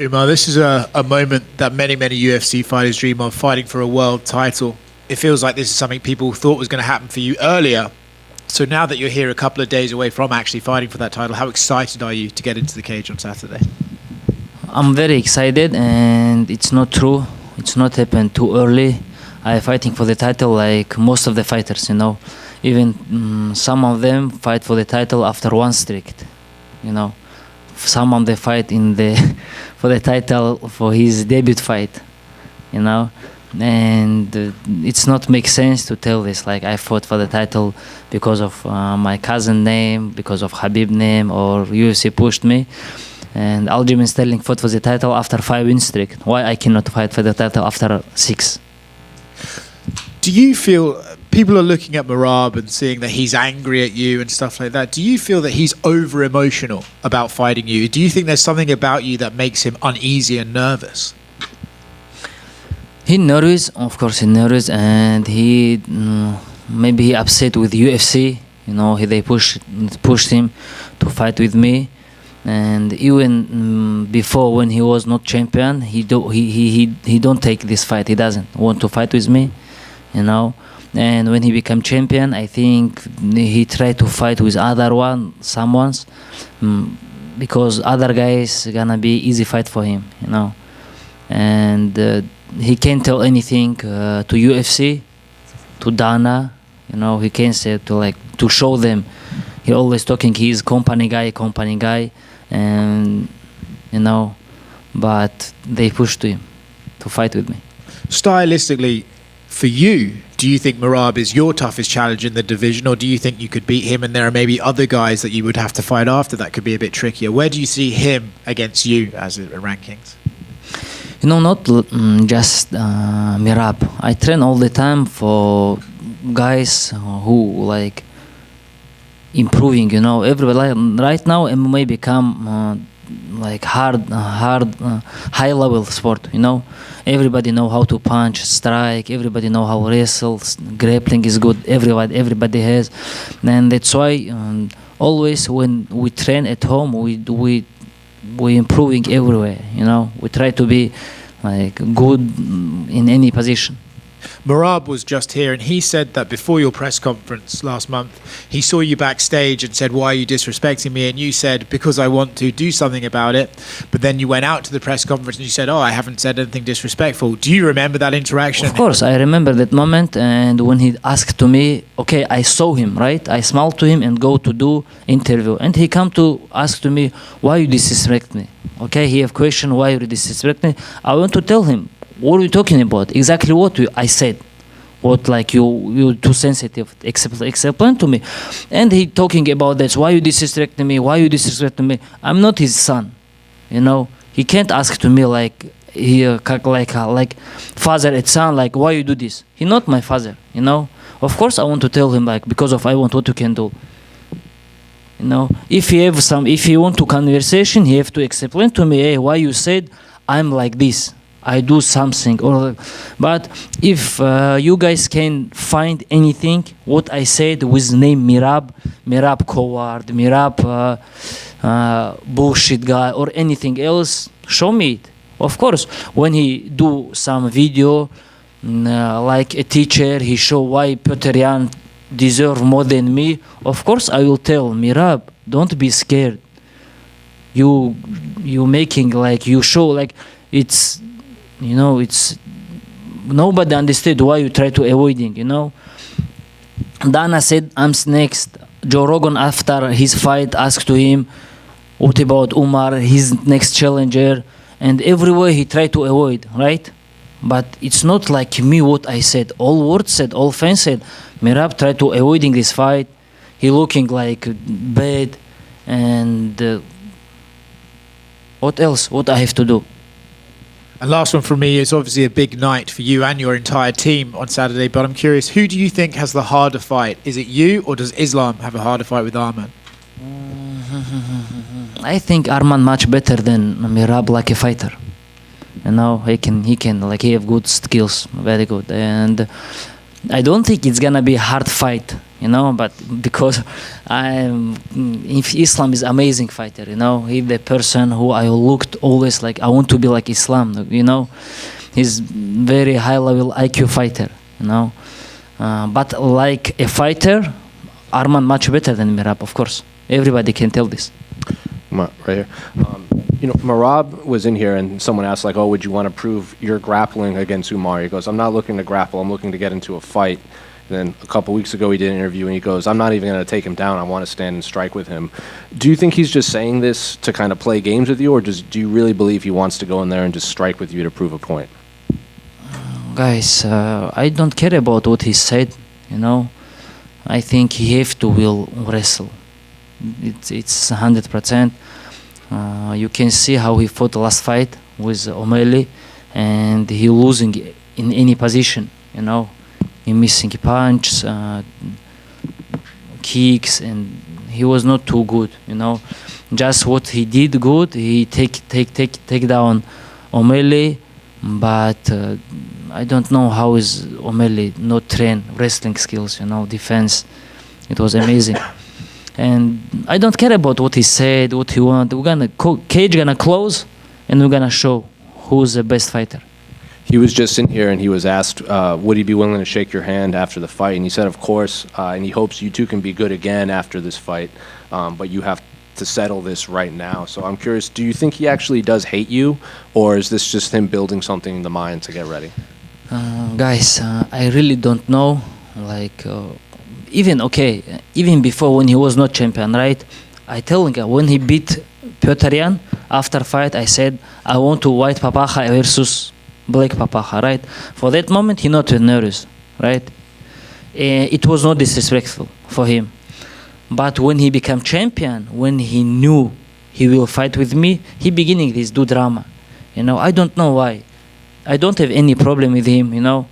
Umar, this is a moment that many UFC fighters dream of, fighting for a world title. It feels like this is something people thought was going to happen for you earlier. So now that you're here a couple of days away from actually fighting for that title, how excited are you to get into the cage on Saturday? I'm very excited, and it's not true. It's not happened too early. I'm fighting for the title like most of the fighters, you know. Even some of them fight for the title after one streak, you know. Some of them fight in the for the title for his debut fight, you know. And it's not make sense to tell this like I fought for the title because of my cousin name, because of Habib name, or UFC pushed me. And Aljamain Sterling fought for the title after 5-win streak. Why I cannot fight for the title after 6? Do you feel, people are looking at Merab and seeing that he's angry at you and stuff like that. Do you feel that he's over emotional about fighting you? Do you think there's something about you that makes him uneasy and nervous? He nervous, of course he nervous, and he maybe he upset with UFC. You know, they pushed him to fight with me. And even before, when he was not champion, he don't take this fight. He doesn't want to fight with me, you know. And when he became champion, I think he tried to fight with someone's, because other guys gonna be easy fight for him, you know. And he can't tell anything to UFC, to Dana, you know. He can't say to show them. He always talking he's company guy. And you know, but they pushed him to fight with me. Stylistically, for you, do you think Merab is your toughest challenge in the division, or do you think you could beat him and there are maybe other guys that you would have to fight after that could be a bit trickier? Where do you see him against you as a rankings? You know, not just Merab. I train all the time for guys who like improving, you know. Everybody right now MMA become like high level sport, you know. Everybody know how to punch, strike, everybody know how to wrestle, grappling is good, everybody has. And that's why always when we train at home, we improving everywhere, you know. We try to be like good in any position. Merab was just here and he said that before your press conference last month, he saw you backstage and said, "Why are you disrespecting me?" And you said, "Because I want to do something about it." But then you went out to the press conference and you said, "Oh, I haven't said anything disrespectful." Do you remember that interaction? Of course, I remember that moment. And when he asked to me, okay, I saw him, right? I smiled to him and go to do interview. And he come to ask to me, "Why you disrespect me?" Okay, he have question, "Why you disrespect me?" I want to tell him, what are you talking about? Exactly what I said. What like you too sensitive. Explain to me. And he talking about that. Why you disrespecting me? Why you disrespecting me? I'm not his son. You know. He can't ask to me like like father and son. Like, why you do this? He not my father. You know. Of course I want to tell him like, because of I want what you can do. You know. If he want to conversation, he have to explain to me. Hey, why you said I'm like this? I do something, but if you guys can find anything what I said with name Merab coward, Merab bullshit guy, or anything else, show me it. Of course, when he do some video like a teacher, he show why Peter Yan deserve more than me. Of course, I will tell Merab, don't be scared. You making like you show like it's. You know, it's nobody understood why you try to avoiding, you know. Dana said, I'm next. Joe Rogan, after his fight, asked to him, what about Umar, his next challenger? And everywhere he tried to avoid, right? But it's not like me what I said. All words said, all fans said, Merab tried to avoiding this fight. He looking like bad. And what else? What I have to do? And last one from me, is obviously a big night for you and your entire team on Saturday, but I'm curious, who do you think has the harder fight? Is it you, or does Islam have a harder fight with Arman? I think Arman much better than Merab like a fighter. You know, he can like he have good skills, very good. And I don't think it's gonna be a hard fight. you know, but because if Islam is amazing fighter, you know, he's the person who I looked always like I want to be like Islam, you know. He's very high level IQ fighter, you know. But like a fighter, Arman much better than Merab, of course. Everybody can tell this. Right here. You know, Merab was in here and someone asked like, oh, would you want to prove your grappling against Umar? He goes, I'm not looking to grapple, I'm looking to get into a fight. And then a couple weeks ago he did an interview and he goes, I'm not even going to take him down, I want to stand and strike with him. Do you think he's just saying this to kind of play games with you, or do you really believe he wants to go in there and just strike with you to prove a point? Guys, I don't care about what he said, you know. I think he have to will wrestle. It's 100%. You can see how he fought the last fight with O'Malley, and he losing in any position, you know. He missing punches, kicks, and he was not too good, you know. Just what he did good, he take down O'Malley, but I don't know how is O'Malley not train wrestling skills, you know, defense. It was amazing. And I don't care about what he said, what he want. We're gonna cage gonna close, and we're gonna show who's the best fighter. He was just in here and he was asked, would he be willing to shake your hand after the fight? And he said, of course, and he hopes you two can be good again after this fight, but you have to settle this right now. So I'm curious, do you think he actually does hate you, or is this just him building something in the mind to get ready? Guys, I really don't know. Like, even before when he was not champion, right? I tell him when he beat Petryan after fight, I said I want to white papaja versus black papaja, right? For that moment, he not nervous, right? It was not disrespectful for him. But when he became champion, when he knew he will fight with me, he beginning this do drama. You know, I don't know why. I don't have any problem with him, you know.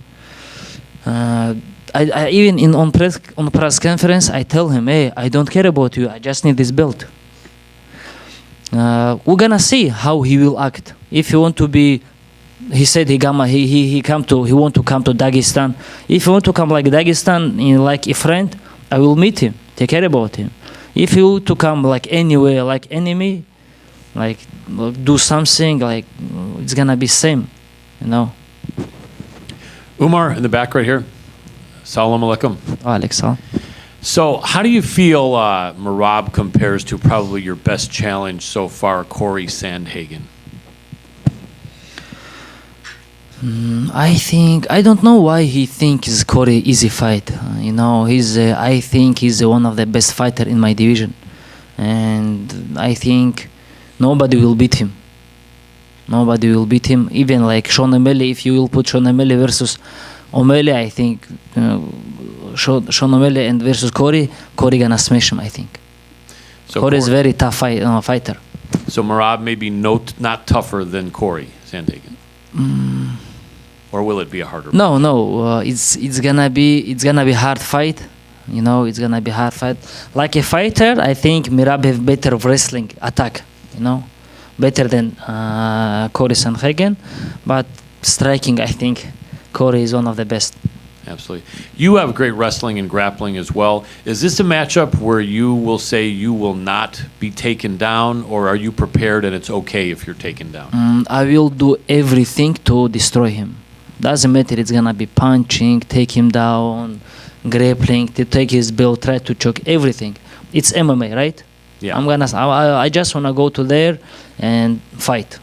I even on press conference, I tell him, hey, I don't care about you. I just need this belt. We're gonna see how he will act. If he want to be, he said he want to come to Dagestan. If he want to come like Dagestan, like a friend, I will meet him, take care about him. If he want to come like anywhere, like enemy, like do something, like it's gonna be same, you know. Umar in the back right here. Salam alaikum. Alex, huh? So how do you feel Merab compares to probably your best challenge so far, Corey Sandhagen? I don't know why he thinks Corey easy fight. You know, I think he's one of the best fighter in my division, and I think nobody will beat him. Nobody will beat him. Even like Sean O'Malley, if you will put Sean O'Malley versus O'Malley, I think Sean O'Malley and versus Corey gonna smash him. I think. So Corey is very tough fighter. So Merab may be not tougher than Corey Sandhagen. Or will it be a harder? No. It's gonna be hard fight. You know, it's gonna be hard fight. Like a fighter, I think Merab have better wrestling attack. You know, better than Corey Sandhagen. But striking, I think Corey is one of the best. Absolutely. You have great wrestling and grappling as well. Is this a matchup where you will say you will not be taken down, or are you prepared and it's okay if you're taken down? I will do everything to destroy him. Doesn't matter, it's gonna be punching, take him down, grappling, to take his belt, try to choke, everything. It's MMA, right? Yeah. I just wanna go to there and fight.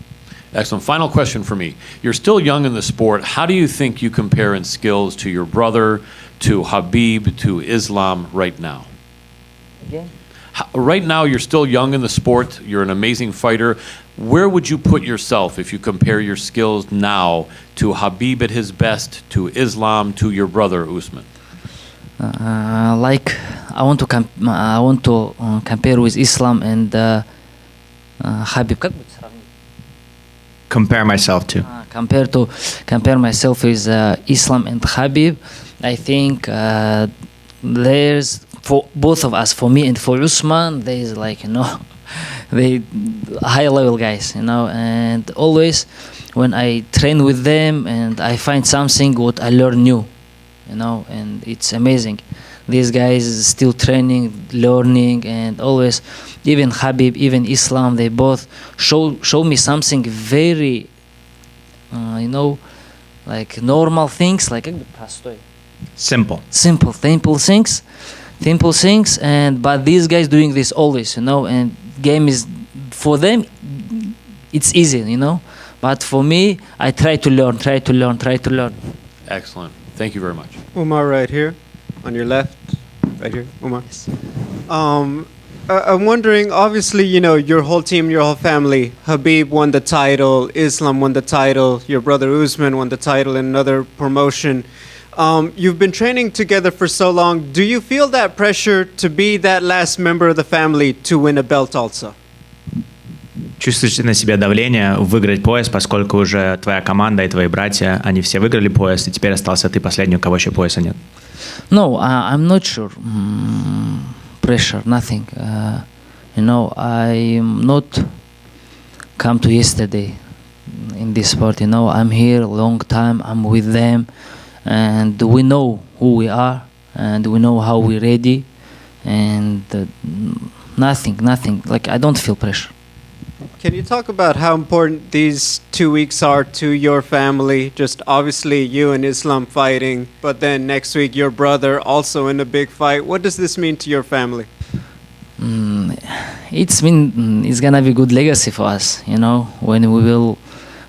Excellent. Final question for me. You're still young in the sport. How do you think you compare in skills to your brother, to Habib, to Islam right now? Again? Right now, you're still young in the sport. You're an amazing fighter. Where would you put yourself if you compare your skills now to Habib at his best, to Islam, to your brother Usman? Like I want to compare with Islam and Habib. Compare myself to? Compare myself with Islam and Habib. I think there's, for both of us, for me and for Usman, there's like, you know, they high level guys, you know, and always when I train with them and I find something what I learn new, you know, and it's amazing. these guys still training, learning, and always, even Habib, even Islam, they both show me something very, like normal things, like Simple. simple things, and but these guys doing this always, and game is for them, it's easy, but for me, I try to learn. Excellent. Thank you very much. Umar, right here, on your left, right here, Umar. I'm wondering, obviously, your whole team, your whole family, Habib won the title, Islam won the title, your brother Usman won the title in another promotion. You've been training together for so long. Do you feel that pressure to be that last member of the family to win a belt also? Чувствуешь на себе давление выиграть пояс, поскольку уже твоя команда и твои братья, они все выиграли пояс, и теперь остался ты последний, у кого еще пояса нет? No, I'm not sure. Pressure, nothing. I'm not come to yesterday in this sport. I'm here a long time. I'm with them, and we know who we are, and we know how we're ready, and nothing. Like, I don't feel pressure. Can you talk about how important these 2 weeks are to your family? Just obviously you and Islam fighting, but then next week your brother also in a big fight. What does this mean to your family? It's gonna be good legacy for us, when we will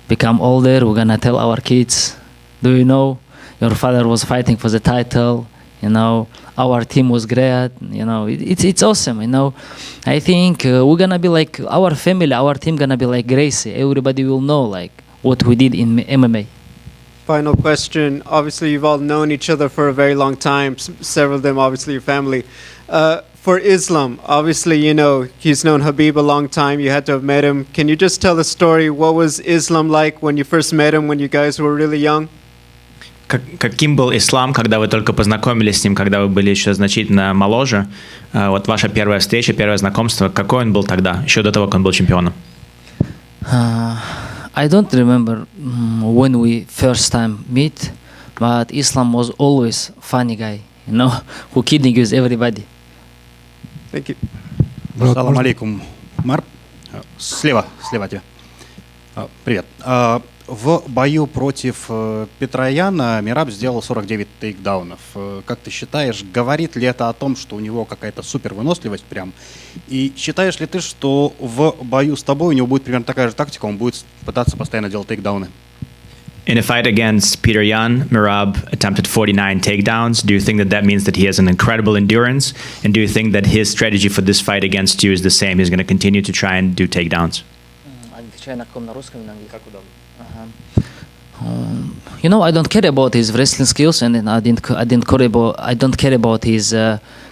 become older, we're gonna tell our kids, do you know, your father was fighting for the title, our team was great, it's awesome, I think we're gonna be like our family, our team gonna be like Gracie. Everybody will know like what we did in MMA. Final question. Obviously, you've all known each other for a very long time, several of them obviously your family. For Islam, obviously, he's known Habib a long time. You had to have met him. Can you just tell the story? What was Islam like when you first met him, when you guys were really young? Каким был Ислам, когда вы только познакомились с ним, когда вы были еще значительно моложе? Вот ваша первая встреча, первое знакомство, какой он был тогда, еще до того, как он был чемпионом? I don't remember when we first time meet, but Islam was always funny guy, who kidding with everybody. Thank you. Салам алейкум, Умар. Слева от тебя. Привет. В бою против Петрояна Мераб сделал 49 тейкдаунов. Как ты считаешь, говорит ли это о том, что у него какая-то супер выносливость прям? И считаешь ли ты, что в бою с тобой у него будет примерно такая же тактика, он будет пытаться постоянно делать тейкдауны? In a fight against Peter Yan, Merab attempted 49 takedowns. Do you think that means that he has an incredible endurance? And do you think that his strategy for this fight against you is the same? He's going to continue to try and do takedowns? I don't care about his wrestling skills, and I don't care about his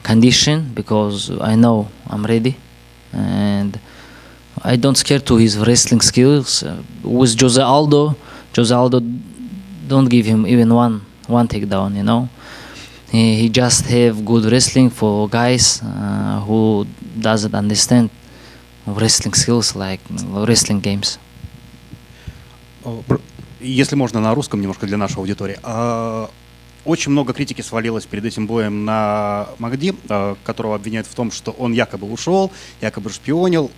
condition, because I know I'm ready, and I don't scare to his wrestling skills. With Jose Aldo don't give him even one takedown. He just have good wrestling for guys who doesn't understand wrestling skills, like wrestling games. Если можно, на русском немножко для нашей аудитории. Очень много критики свалилось перед этим боем на Магди, которого обвиняют в том, что он якобы ушел, якобы шпионил.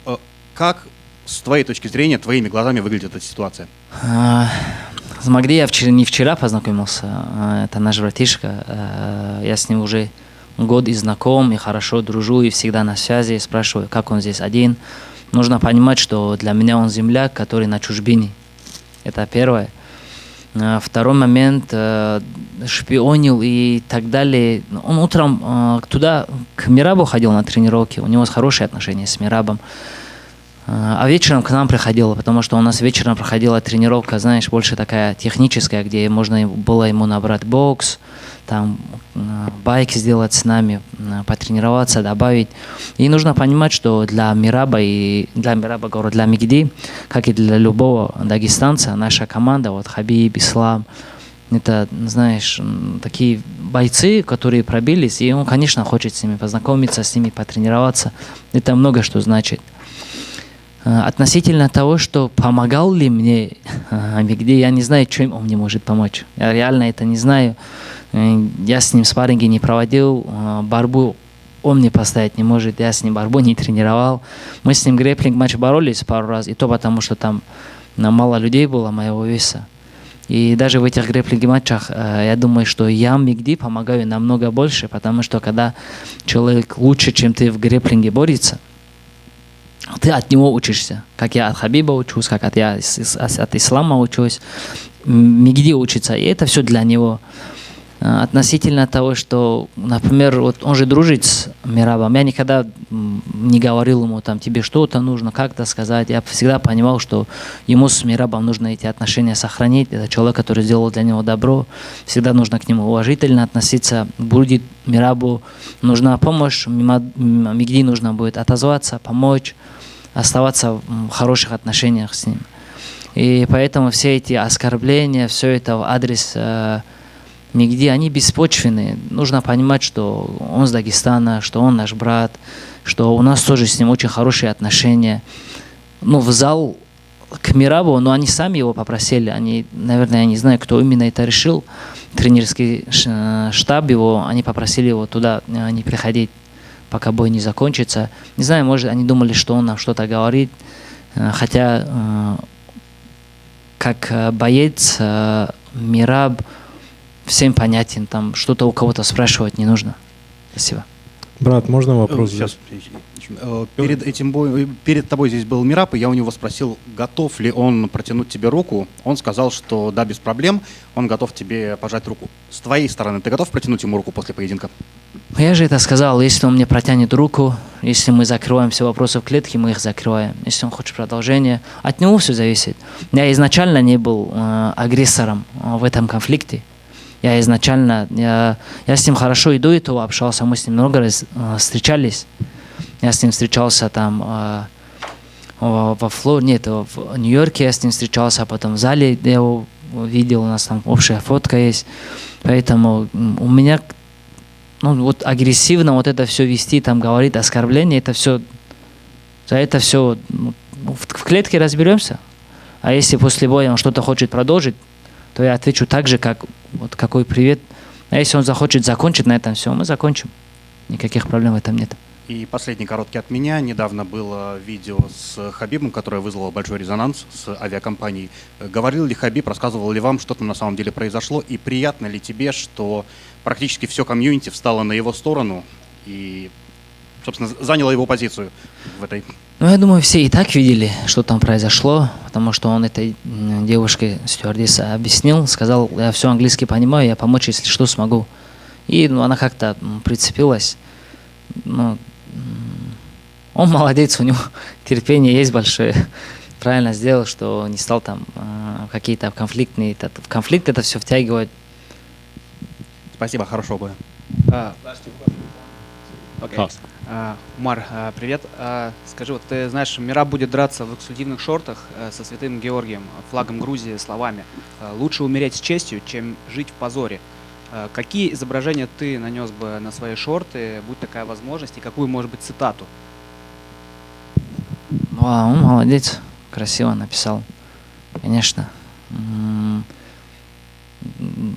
Как, с твоей точки зрения, твоими глазами выглядит эта ситуация? С Магди я не вчера познакомился. Это наш братишка. Я с ним уже год и знаком, и хорошо дружу, и всегда на связи. Спрашиваю, как он здесь один. Нужно понимать, что для меня он земляк, который на чужбине. Это первое. Второй момент, шпионил и так далее. Он утром туда, к Мерабу ходил на тренировки, у него хорошие отношения с Мерабом. А вечером к нам приходил, потому что у нас вечером проходила тренировка, знаешь, больше такая техническая, где можно было ему набрать бокс, там байк сделать с нами, потренироваться, добавить. И нужно понимать, что для Мераба, говорю, для Мигди, как и для любого дагестанца, наша команда, вот Хабиб, Ислам, это, знаешь, такие бойцы, которые пробились, и он, конечно, хочет с ними познакомиться, с ними потренироваться. Это много что значит. Относительно того, что помогал ли мне Мигди, я не знаю, чем он мне может помочь. Я реально это не знаю. Я с ним спарринги не проводил, борьбу он мне поставить не может, я с ним борьбу не тренировал. Мы с ним грэпплинг-матч боролись пару раз, и то потому, что там мало людей было моего веса. И даже в этих грэпплинг-матчах я думаю, что я Мигди помогаю намного больше, потому что когда человек лучше, чем ты в грэпплинге борется, ты от него учишься. Как я от Хабиба учусь, как я от Ислама учусь. Мигди учится, и это все для него. Относительно того, что, например, вот он же дружит с Мерабом, я никогда не говорил ему, там, тебе что-то нужно, как-то сказать. Я всегда понимал, что ему с Мерабом нужно эти отношения сохранить. Это человек, который сделал для него добро. Всегда нужно к нему уважительно относиться. Будет Мерабу нужна помощь, Мигди нужно будет отозваться, помочь, оставаться в хороших отношениях с ним. И поэтому все эти оскорбления, все это в адрес Мигди, они беспочвенные. Нужно понимать, что он с Дагестана, что он наш брат, что у нас тоже с ним очень хорошие отношения. Ну, в зал к Мерабу, но они сами его попросили. Они, наверное, я не знаю, кто именно это решил. Тренерский штаб его, они попросили его туда не приходить, пока бой не закончится. Не знаю, может, они думали, что он нам что-то говорит. Хотя, как боец, Мераб всем понятен, там что-то у кого-то спрашивать не нужно. Спасибо. Брат, можно вопрос? Сейчас. Перед тобой здесь был Мераб, и я у него спросил, готов ли он протянуть тебе руку. Он сказал, что да, без проблем, он готов тебе пожать руку. С твоей стороны, ты готов протянуть ему руку после поединка? Я же это сказал, если он мне протянет руку, если мы закрываем все вопросы в клетке, мы их закрываем. Если он хочет продолжения, от него все зависит. Я изначально не был агрессором в этом конфликте. Я изначально, я с ним хорошо и до этого общался, мы с ним много раз встречались. Я с ним встречался там в Нью-Йорке я с ним встречался, а потом в зале я его видел, у нас там общая фотка есть. Поэтому у меня, ну, вот агрессивно вот это все вести, там говорить оскорбления, это все, за это все в клетке разберемся. А если после боя он что-то хочет продолжить, то я отвечу так же, как вот какой привет. А если он захочет закончить на этом все, мы закончим. Никаких проблем в этом нет. И последний короткий от меня. Недавно было видео с Хабибом, которое вызвало большой резонанс с авиакомпанией. Говорил ли Хабиб, рассказывал ли вам, что там на самом деле произошло? И приятно ли тебе, что практически все комьюнити встало на его сторону и, собственно, заняло его позицию в этой... Ну, я думаю, все и так видели, что там произошло, потому что он этой девушке, стюардессе, объяснил, сказал, я все английский понимаю, я помочь, если что, смогу. И она как-то прицепилась. Ну, он молодец, у него терпение есть большое. Правильно сделал, что не стал там какие-то конфликтные... В конфликт это все втягивать. Спасибо, хорошего боя. Умар, привет. Скажи, вот ты знаешь, Мераб будет драться в эксклюзивных шортах со Святым Георгием, флагом Грузии, словами «Лучше умереть с честью, чем жить в позоре». Какие изображения ты нанес бы на свои шорты, будь такая возможность, и какую, может быть, цитату? Он молодец, красиво написал, конечно.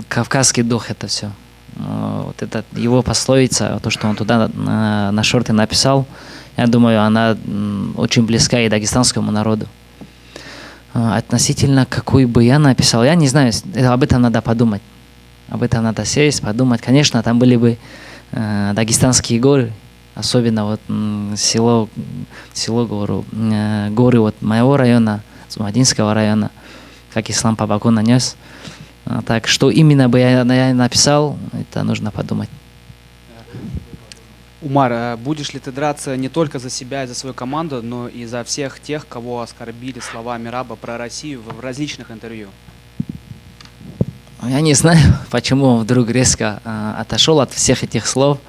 Кавказский дух это все. Вот это его пословица, то, что он туда на шорты написал, я думаю, она очень близка и дагестанскому народу. Относительно какой бы я написал, я не знаю, об этом надо подумать. Об этом надо сесть, подумать. Конечно, там были бы дагестанские горы, особенно вот горы вот моего района, Цумадинского района, как ислам по боку нанес. Так, что именно бы я написал, это нужно подумать. Умар, будешь ли ты драться не только за себя и за свою команду, но и за всех тех, кого оскорбили слова Мераба про Россию в различных интервью? Я не знаю, почему он вдруг резко отошел от всех этих слов.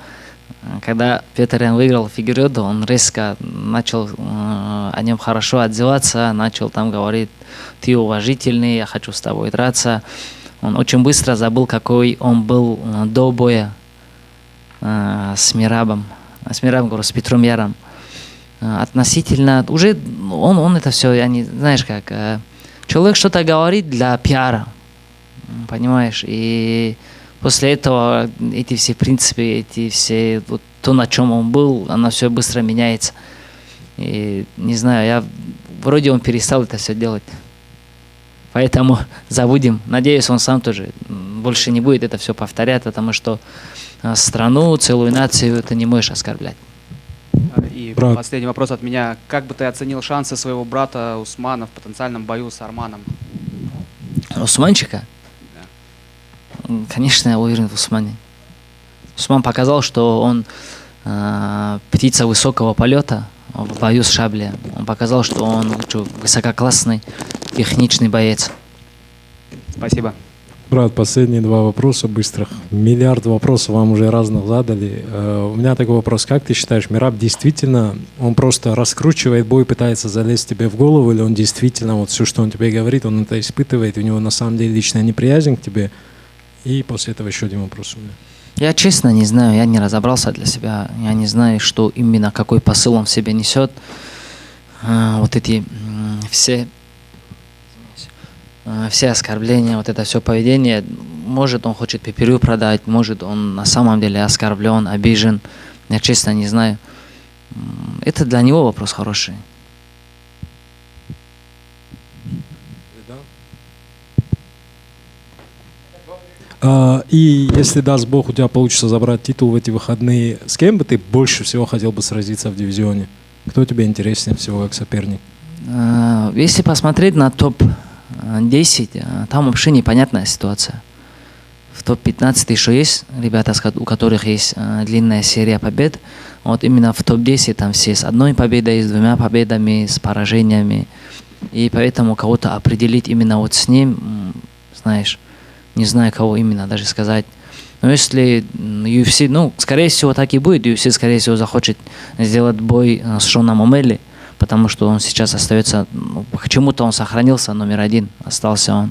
Когда Петр Ян выиграл Фигуредо, он резко начал о нем хорошо отзываться, начал там говорить, ты уважительный, я хочу с тобой драться. Он очень быстро забыл, какой он был до боя с Мерабом, говорю, с Петром Яром. относительно, уже он это все, я не, знаешь как, человек что-то говорит для пиара, понимаешь, и после этого эти все принципы, эти все, вот то, на чем он был, оно все быстро меняется. И не знаю, вроде он перестал это все делать. Поэтому забудем. Надеюсь, он сам тоже больше не будет это все повторять, потому что страну, целую нацию ты не можешь оскорблять. И Брат. последний вопрос от меня. Как бы ты оценил шансы своего брата Усмана в потенциальном бою с Арманом? Усманчика? Конечно, я уверен в Усмане. Усман показал, что он птица высокого полета в бою с Шабли. Он показал, что он высококлассный, техничный боец. Спасибо. Брат, последние два вопроса быстрых. Миллиард вопросов вам уже разных задали. У меня такой вопрос. Как ты считаешь, Мераб действительно, он просто раскручивает бой, пытается залезть тебе в голову, или он действительно, вот все, что он тебе говорит, он это испытывает, у него на самом деле личная неприязнь к тебе? И после этого еще один вопрос у меня. Я честно не знаю, я не разобрался для себя. Я не знаю, что именно, какой посыл он в себе несет. Вот эти все оскорбления, вот это все поведение. Может, он хочет пеперю продать, может, он на самом деле оскорблен, обижен. Я честно не знаю. Это для него вопрос хороший. И если, даст Бог, у тебя получится забрать титул в эти выходные, с кем бы ты больше всего хотел бы сразиться в дивизионе? Кто тебе интереснее всего как соперник? Если посмотреть на топ-10, там вообще непонятная ситуация. В топ-15 еще есть ребята, у которых есть длинная серия побед. Вот именно в топ-10 там все с одной победой, с двумя победами, с поражениями. И поэтому кого-то определить именно вот с ним, знаешь, не знаю, кого именно даже сказать. Но если UFC, скорее всего, так и будет. UFC, скорее всего, захочет сделать бой с Шоном Омелли, потому что он сейчас остается, почему-то он сохранился, номер 1, остался он.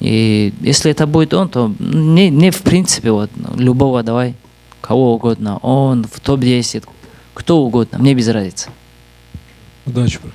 И если это будет он, то не в принципе, вот, любого давай, кого угодно, он в топ-10, кто угодно, мне без разницы. Удачи, брат.